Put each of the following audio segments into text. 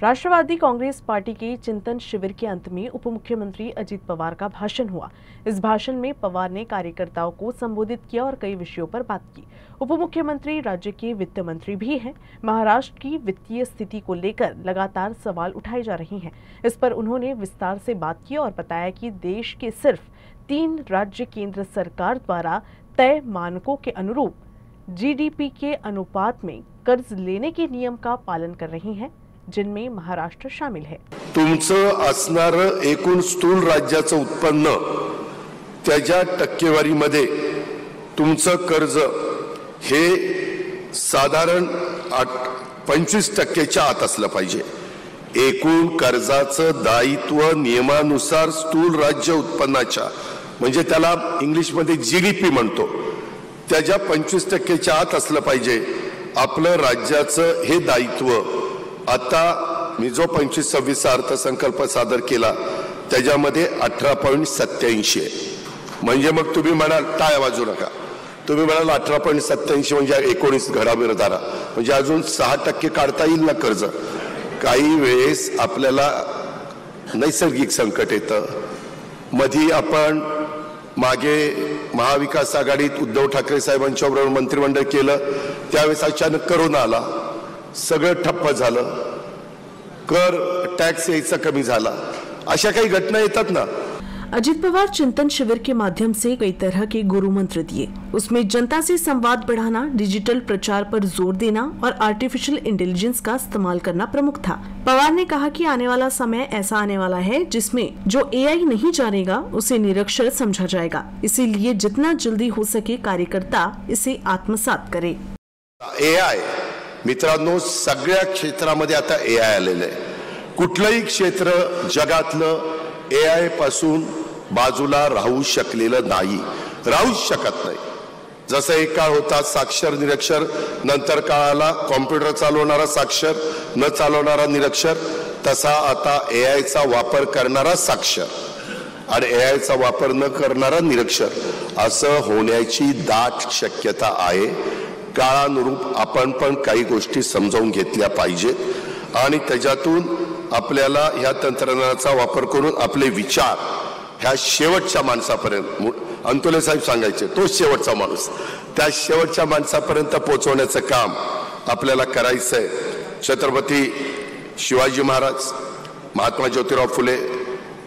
Rashtrawadi Congress party के चिंतन शिविर के अंत में उप मुख्यमंत्री अजित पवार का भाषण हुआ। इस भाषण में पवार ने कार्यकर्ताओं को संबोधित किया और कई विषयों पर बात की। उप मुख्यमंत्री राज्य के वित्त मंत्री भी हैं। महाराष्ट्र की वित्तीय स्थिति को लेकर लगातार सवाल उठाए जा रहे हैं। इस पर उन्होंने विस्तार से बात की और बताया कि देश के सिर्फ 3 राज्य केंद्र सरकार द्वारा तय मानकों के अनुरूप जीडीपी के अनुपात में कर्ज लेने के नियम का पालन कर रहे हैं, जिनमें महाराष्ट्र शामिल है। तुमचं असणारं एकूण स्थूल राज्याचं उत्पन्न त्याच्या टक्केवारीमध्ये तुमचं कर्ज हे साधारण 25% आत असलं पाहिजे। एकूण कर्जाचं दायित्व नियमानुसार स्थूल राज्य उत्पन्नाच्या म्हणजे त्याला इंग्लिशमध्ये जीडीपी म्हणतो त्याच्या 25% आत असलं पाहिजे। आपलं राज्याचं हे दायित्व आता मी जो 25-26 अर्थसंकल्प सादर केला त्याच्यामध्ये 18.87 आहे। म्हणजे मग तुम्ही म्हणाल टाळ्या वाजू नका, तुम्ही म्हणाल 18.87 म्हणजे 19 घडामोडी धारा म्हणजे अजून 6% काढता येईल ना कर्ज। काही वेळेस आपल्याला नैसर्गिक संकट येतं। मधी आपण मागे महाविकास आघाडीत उद्धव ठाकरे साहेबांच्या बरोबर मंत्रिमंडळ केलं, त्यावेळेस अचानक कोरोना आला, सगळं ठप्प झालं, कर टैक्स यायचा कमी झाला, अशा काही घटना येतात ना। अजित पवार चिंतन शिविर के माध्यम से कई तरह के गुरु मंत्र दिए। उसमें जनता से संवाद बढ़ाना, डिजिटल प्रचार पर जोर देना और आर्टिफिशियल इंटेलिजेंस का इस्तेमाल करना प्रमुख था। पवार ने कहा कि आने वाला समय ऐसा आने वाला है जिसमें जो एआई नहीं जानेगा उसे निरक्षर समझा जाएगा। इसीलिए जितना जल्दी हो सके कार्यकर्ता इसे आत्मसात करे। एआई मित्रांनो सगळ्या क्षेत्रामध्ये आता एआय आलेलं आहे। कुठलंही क्षेत्र जगातलं एआय पासून बाजूला राहू शकलेलं नाही, राहूच शकत नाही। जसं एक काळ होता साक्षर निरक्षर, नंतर काळाला कॉम्प्युटर चालवणारा साक्षर, न चालवणारा निरक्षर, तसा आता एआयचा वापर करणारा साक्षर आणि एआयचा वापर न करणारा निरक्षर असं होण्याची दाट शक्यता आहे। काळानुरूप आपण पण काही गोष्टी समजावून घेतल्या पाहिजेत आणि त्याच्यातून आपल्याला ह्या तंत्रज्ञानाचा वापर करून आपले विचार ह्या शेवटच्या माणसापर्यंत, अंतोले साहेब सांगायचे तो शेवटचा माणूस, त्या शेवटच्या माणसापर्यंत पोहोचवण्याचं काम आपल्याला करायचंय। छत्रपती शिवाजी महाराज, महात्मा ज्योतिराव फुले,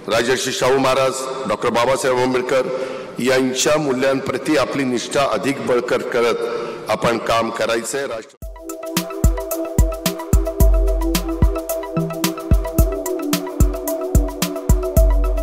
राजर्षी शाहू महाराज, डॉक्टर बाबासाहेब आंबेडकर यांच्या मूल्यांप्रती आपली निष्ठा अधिक बळकट करत आपण काम करायचंय।